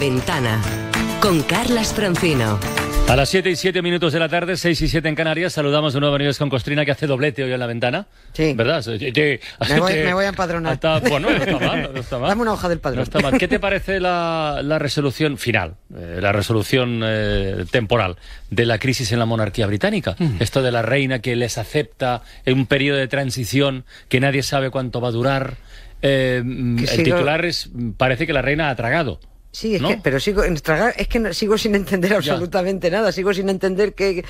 Ventana con Carlas Francino. A las 7:07 de la tarde, 6:07 en Canarias, saludamos de nuevo a Nieves con Costrina, que hace doblete hoy en La Ventana. Sí. ¿Verdad? Me voy a empadronar. Bueno, no está mal, no está mal. Dame una hoja del padrón. No está mal. ¿Qué te parece la resolución final, la resolución temporal de la crisis en la monarquía británica? Esto de la reina que les acepta en un periodo de transición que nadie sabe cuánto va a durar. El titular es, parece que la reina ha tragado. Sí, ¿no? pero sigo sigo sin entender absolutamente nada, sigo sin entender qué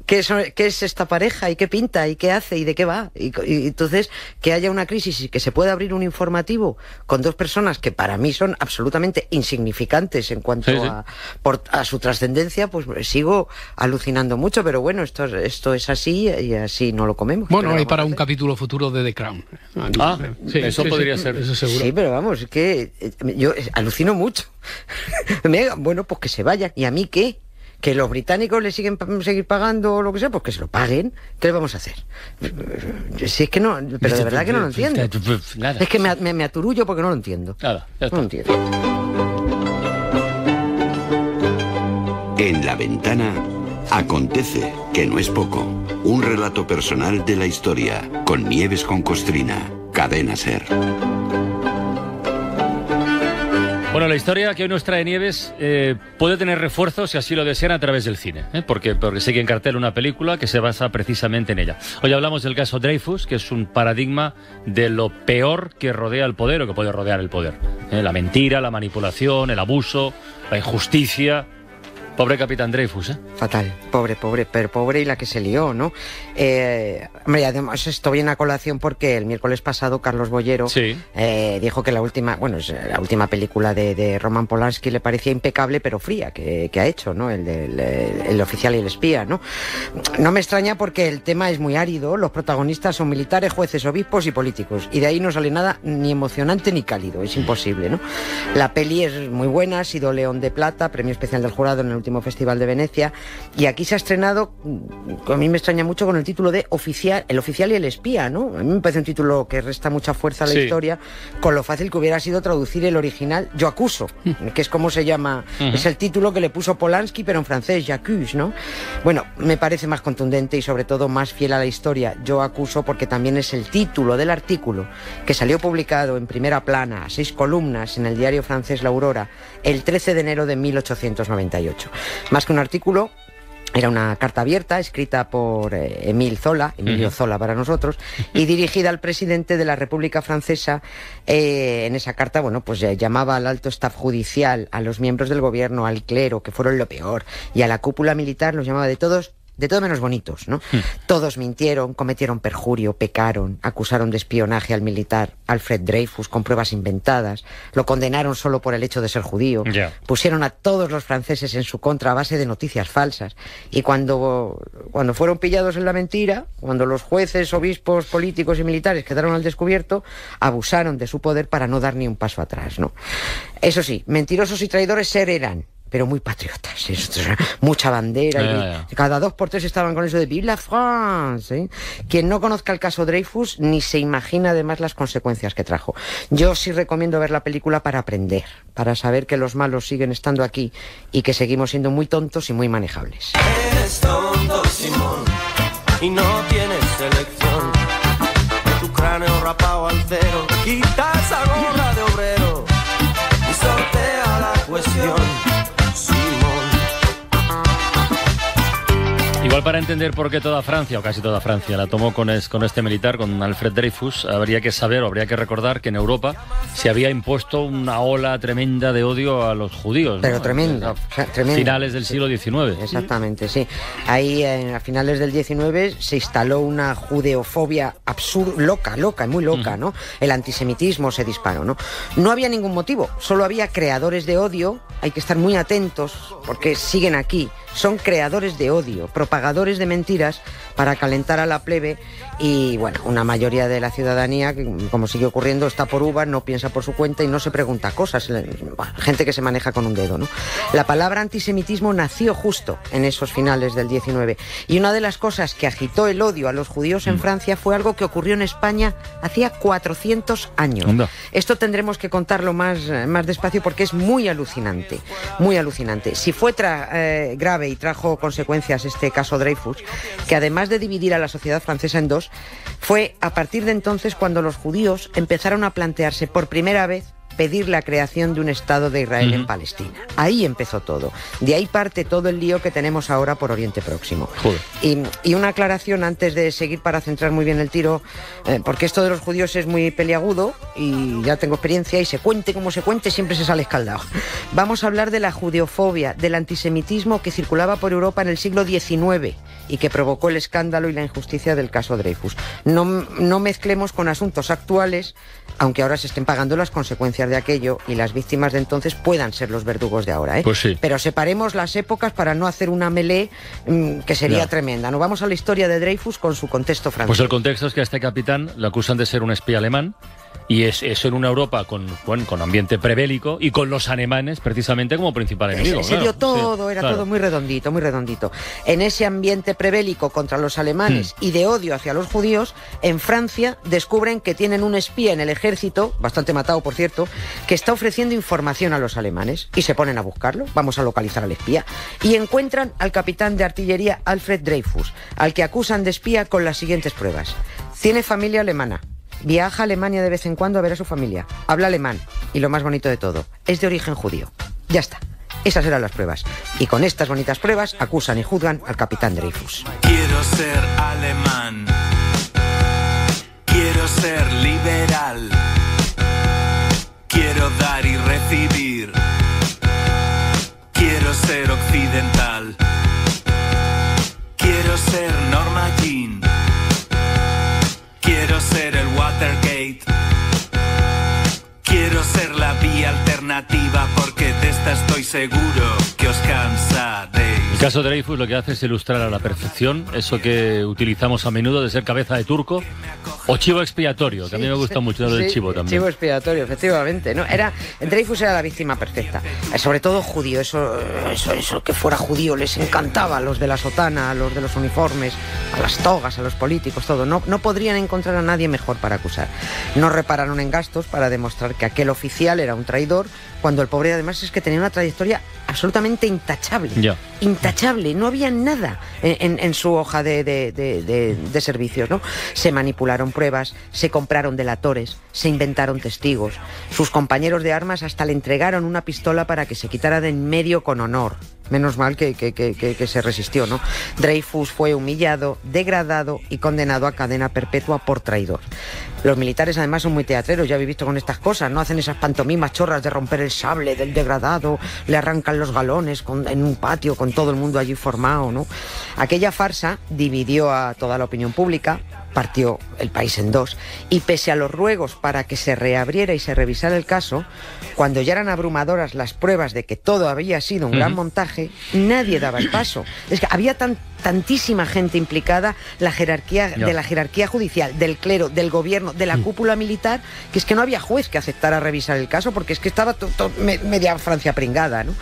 es esta pareja y qué pinta y qué hace y de qué va. Y entonces, que haya una crisis y que se pueda abrir un informativo con dos personas que para mí son absolutamente insignificantes en cuanto a su trascendencia, pues sigo alucinando mucho, pero bueno, esto es así y así no lo comemos. Bueno, hay para un capítulo futuro de The Crown. Eso podría ser. Eso seguro. Sí, pero vamos, que yo alucino mucho. Bueno, pues que se vayan. ¿Y a mí qué? ¿Que los británicos le seguir pagando o lo que sea? Pues que se lo paguen. ¿Qué le vamos a hacer? Si es que no, pero de verdad que no lo entiendo. Es que me aturullo porque no lo entiendo. Nada, ya está. No lo entiendo. En La Ventana acontece, que no es poco, un relato personal de la historia con Nieves con Costrina, Cadena SER. Bueno, la historia que hoy nos trae Nieves puede tener refuerzos, si así lo desean, a través del cine, porque sigue en cartel una película que se basa precisamente en ella. Hoy hablamos del caso Dreyfus, que es un paradigma de lo peor que rodea el poder o que puede rodear el poder. La mentira, la manipulación, el abuso, la injusticia. Pobre capitán Dreyfus, Fatal, pobre y la que se lió, ¿no? Hombre, además esto viene a colación porque el miércoles pasado Carlos Bollero dijo que la última película de Roman Polanski le parecía impecable pero fría que ha hecho, ¿no? El oficial y el espía, ¿no? No me extraña porque el tema es muy árido, los protagonistas son militares, jueces, obispos y políticos, y de ahí no sale nada ni emocionante ni cálido, es imposible, ¿no? La peli es muy buena, ha sido León de Plata, premio especial del jurado en el último Festival de Venecia, y aquí se ha estrenado, a mí me extraña mucho, con el título de El oficial y el espía, ¿no? A mí me parece un título que resta mucha fuerza a la historia, con lo fácil que hubiera sido traducir el original Yo acuso, que es como se llama, es el título que le puso Polanski, pero en francés, J'accuse, ¿no? Bueno, me parece más contundente y sobre todo más fiel a la historia, Yo acuso, porque también es el título del artículo que salió publicado en primera plana, 6 columnas, en el diario francés La Aurora, el 13 de enero de 1898. Más que un artículo, era una carta abierta escrita por Emilio Zola para nosotros, y dirigida al presidente de la República Francesa. En esa carta, bueno, pues llamaba al alto staff judicial, a los miembros del gobierno, al clero, que fueron lo peor, y a la cúpula militar, los llamaba de todo menos bonitos, ¿no? Todos mintieron, cometieron perjurio, pecaron, acusaron de espionaje al militar Alfred Dreyfus con pruebas inventadas, lo condenaron solo por el hecho de ser judío, pusieron a todos los franceses en su contra a base de noticias falsas, y cuando fueron pillados en la mentira, cuando los jueces, obispos, políticos y militares quedaron al descubierto, abusaron de su poder para no dar ni un paso atrás, ¿no? Eso sí, mentirosos y traidores eran, pero muy patriotas, mucha bandera, y cada 2 por 3 estaban con eso de Vive la France, ¿eh? Quien no conozca el caso Dreyfus ni se imagina además las consecuencias que trajo. Yo sí recomiendo ver la película para aprender, para saber que los malos siguen estando aquí y que seguimos siendo muy tontos y muy manejables. Eres tonto, Simón, y no tienes elección. Tu cráneo rapado al cero, quita esa gorra de obrero y sortea la cuestión. Igual para entender por qué toda Francia, o casi toda Francia, la tomó con este militar, con Alfred Dreyfus, habría que saber, o habría que recordar que en Europa se había impuesto una ola tremenda de odio a los judíos, pero ¿no? tremenda. Finales del siglo XIX. Exactamente, sí. Ahí, a finales del XIX, se instaló una judeofobia absurda, muy loca, ¿no? El antisemitismo se disparó, ¿no? No había ningún motivo, solo había creadores de odio. Hay que estar muy atentos, porque siguen aquí. Son creadores de odio, propagadores cargadores de mentiras para calentar a la plebe y, bueno, una mayoría de la ciudadanía, como sigue ocurriendo, está por uvas, no piensa por su cuenta y no se pregunta cosas. Gente que se maneja con un dedo, ¿no? La palabra antisemitismo nació justo en esos finales del 19 y una de las cosas que agitó el odio a los judíos en Francia fue algo que ocurrió en España hacía 400 años. Onda. Esto tendremos que contarlo más despacio porque es muy alucinante, muy alucinante. Si fue grave y trajo consecuencias este caso Dreyfus, que además de dividir a la sociedad francesa en dos, fue a partir de entonces cuando los judíos empezaron a plantearse por primera vez pedir la creación de un Estado de Israel en Palestina. Ahí empezó todo. De ahí parte todo el lío que tenemos ahora por Oriente Próximo. Y una aclaración antes de seguir para centrar muy bien el tiro, porque esto de los judíos es muy peliagudo y ya tengo experiencia y se cuente como se cuente siempre se sale escaldado. Vamos a hablar de la judeofobia, del antisemitismo que circulaba por Europa en el siglo XIX y que provocó el escándalo y la injusticia del caso Dreyfus. No mezclemos con asuntos actuales, aunque ahora se estén pagando las consecuencias de aquello y las víctimas de entonces puedan ser los verdugos de ahora, ¿eh? Pues sí. Pero separemos las épocas para no hacer una melee que sería tremenda. Nos vamos a la historia de Dreyfus con su contexto francés. Pues el contexto es que a este capitán lo acusan de ser un espía alemán. Y es eso en una Europa con ambiente prebélico y con los alemanes precisamente como principal enemigo. Se dio todo, sí, era claro. todo muy redondito, muy redondito. En ese ambiente prebélico contra los alemanes y de odio hacia los judíos, en Francia descubren que tienen un espía en el ejército, bastante matado por cierto, que está ofreciendo información a los alemanes y se ponen a buscarlo, vamos a localizar al espía, y encuentran al capitán de artillería Alfred Dreyfus, al que acusan de espía con las siguientes pruebas. Tiene familia alemana. Viaja a Alemania de vez en cuando a ver a su familia. Habla alemán. Y lo más bonito de todo, es de origen judío. Ya está. Esas eran las pruebas. Y con estas bonitas pruebas acusan y juzgan al capitán Dreyfus. Quiero ser alemán. Quiero ser liberal. Quiero dar y recibir. Quiero ser occidental. Quiero ser Norma Jean. Quiero ser el Watergate. Quiero ser la vía alternativa porque de esta estoy seguro que os cansaréis. El caso de Dreyfus lo que hace es ilustrar a la perfección eso que utilizamos a menudo de ser cabeza de turco o chivo expiatorio, que a mí me gusta mucho lo del chivo también. Chivo expiatorio, efectivamente, ¿no? Dreyfus era la víctima perfecta, sobre todo judío, eso que fuera judío les encantaba a los de la sotana, a los de los uniformes, a las togas, a los políticos, todo. No podrían encontrar a nadie mejor para acusar. No repararon en gastos para demostrar que aquel oficial era un traidor, cuando el pobre además es que tenía una trayectoria absolutamente intachable. Ya. Intachable, no había nada en su hoja de servicios, ¿no? Se manipularon pruebas, se compraron delatores, se inventaron testigos. Sus compañeros de armas hasta le entregaron una pistola para que se quitara de en medio con honor. Menos mal que se resistió, ¿no? Dreyfus fue humillado, degradado y condenado a cadena perpetua por traidor. Los militares además son muy teatreros, ya habéis visto con estas cosas, ¿no? Hacen esas pantomimas chorras de romper el sable del degradado, le arrancan los galones en un patio con todo el mundo allí formado, ¿no? Aquella farsa dividió a toda la opinión pública, partió el país en dos, y pese a los ruegos para que se reabriera y se revisara el caso, cuando ya eran abrumadoras las pruebas de que todo había sido un gran montaje, nadie daba el paso. Es que había tantísima gente implicada, de la jerarquía judicial, del clero, del gobierno, de la cúpula militar, que es que no había juez que aceptara revisar el caso, porque es que estaba media Francia pringada, ¿no?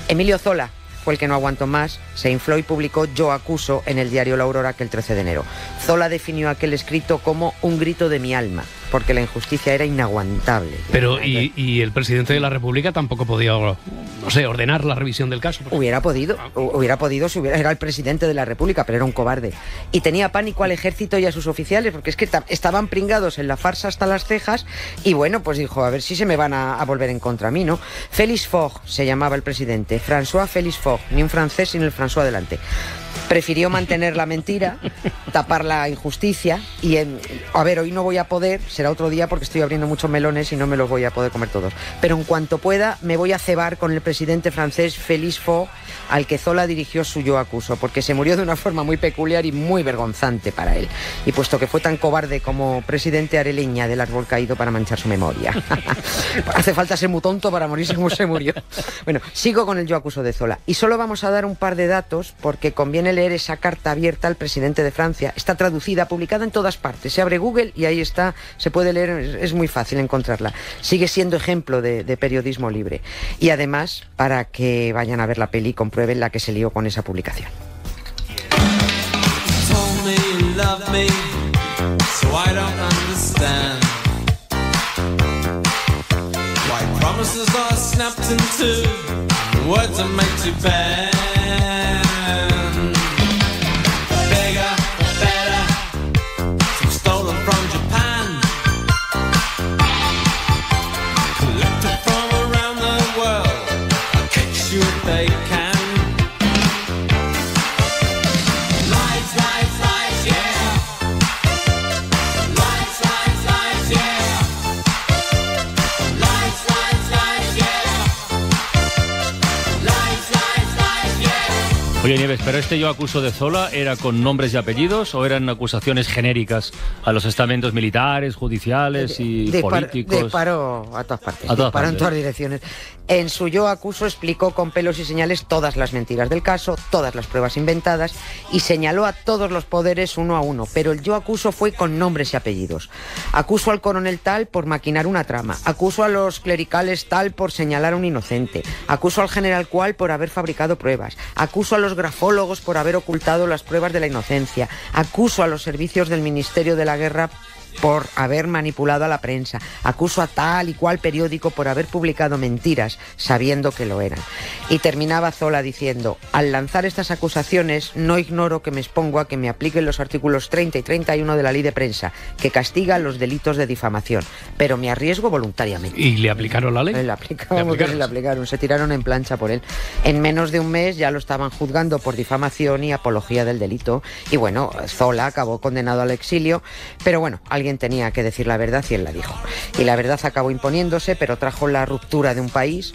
Emilio Zola fue el que no aguantó más, se infló y publicó Yo acuso en el diario La Aurora aquel 13 de enero. Zola definió aquel escrito como un grito de mi alma, porque la injusticia era inaguantable. Pero, ¿y el presidente de la República tampoco podía, no sé, ordenar la revisión del caso? Hubiera podido si era el presidente de la República, pero era un cobarde. Y tenía pánico al ejército y a sus oficiales, porque es que estaban pringados en la farsa hasta las cejas, y bueno, pues dijo, a ver si se me van a volver en contra a mí, ¿no? Félix Faure se llamaba el presidente, François Félix Faure, ni un francés sin el François delante. Prefirió mantener la mentira, tapar la injusticia y, a ver, hoy no voy a poder, será otro día porque estoy abriendo muchos melones y no me los voy a poder comer todos. Pero en cuanto pueda, me voy a cebar con el presidente francés Félix Faure, al que Zola dirigió su Yo acuso, porque se murió de una forma muy peculiar y muy vergonzante para él. Y puesto que fue tan cobarde como presidente, haré leña del árbol caído para manchar su memoria. Hace falta ser muy tonto para morirse como se murió. Bueno, sigo con el Yo acuso de Zola. Y solo vamos a dar un par de datos porque conviene conviene leer esa carta abierta al presidente de Francia. Está traducida, publicada en todas partes. Se abre Google y ahí está, se puede leer, es muy fácil encontrarla. Sigue siendo ejemplo de periodismo libre. Y además, para que vayan a ver la peli y comprueben la que se lió con esa publicación. Oye, Nieves, ¿pero este Yo acuso de Zola era con nombres y apellidos o eran acusaciones genéricas a los estamentos militares, judiciales y políticos? Disparó a todas partes. Disparó en todas direcciones. En su Yo acuso explicó con pelos y señales todas las mentiras del caso, todas las pruebas inventadas y señaló a todos los poderes uno a uno. Pero el Yo acuso fue con nombres y apellidos. Acuso al coronel tal por maquinar una trama. Acuso a los clericales tal por señalar a un inocente. Acuso al general cual por haber fabricado pruebas. Acuso a los grafólogos por haber ocultado las pruebas de la inocencia. Acuso a los servicios del Ministerio de la Guerra por haber manipulado a la prensa. Acuso a tal y cual periódico por haber publicado mentiras, sabiendo que lo eran. Y terminaba Zola diciendo: al lanzar estas acusaciones, no ignoro que me expongo a que me apliquen los artículos 30 y 31 de la Ley de Prensa, que castiga los delitos de difamación, pero me arriesgo voluntariamente. ¿Y le aplicaron la ley? Le aplicaron, se tiraron en plancha por él. En menos de un mes ya lo estaban juzgando por difamación y apología del delito. Y bueno, Zola acabó condenado al exilio, pero bueno, alguien tenía que decir la verdad y él la dijo. Y la verdad acabó imponiéndose, pero trajo la ruptura de un país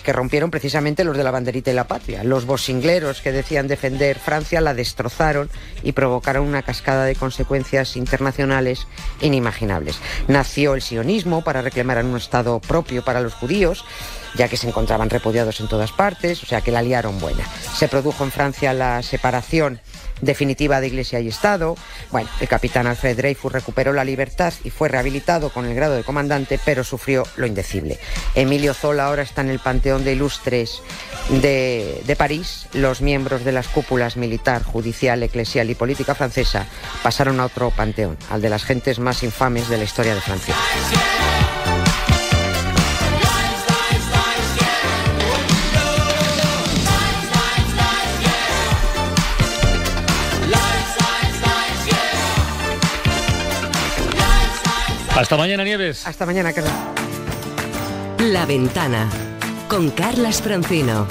que rompieron precisamente los de la banderita y la patria. Los bosingleros que decían defender Francia la destrozaron y provocaron una cascada de consecuencias internacionales inimaginables. Nació el sionismo para reclamar un Estado propio para los judíos, ya que se encontraban repudiados en todas partes, o sea que la liaron buena. Se produjo en Francia la separación definitiva de Iglesia y Estado. Bueno, el capitán Alfred Dreyfus recuperó la libertad y fue rehabilitado con el grado de comandante, pero sufrió lo indecible. Emilio Zola ahora está en el Panteón de Ilustres de París. Los miembros de las cúpulas militar, judicial, eclesial y política francesa pasaron a otro panteón, al de las gentes más infames de la historia de Francia. Hasta mañana, Nieves. Hasta mañana, Carlos. La Ventana, con Carlas Francino.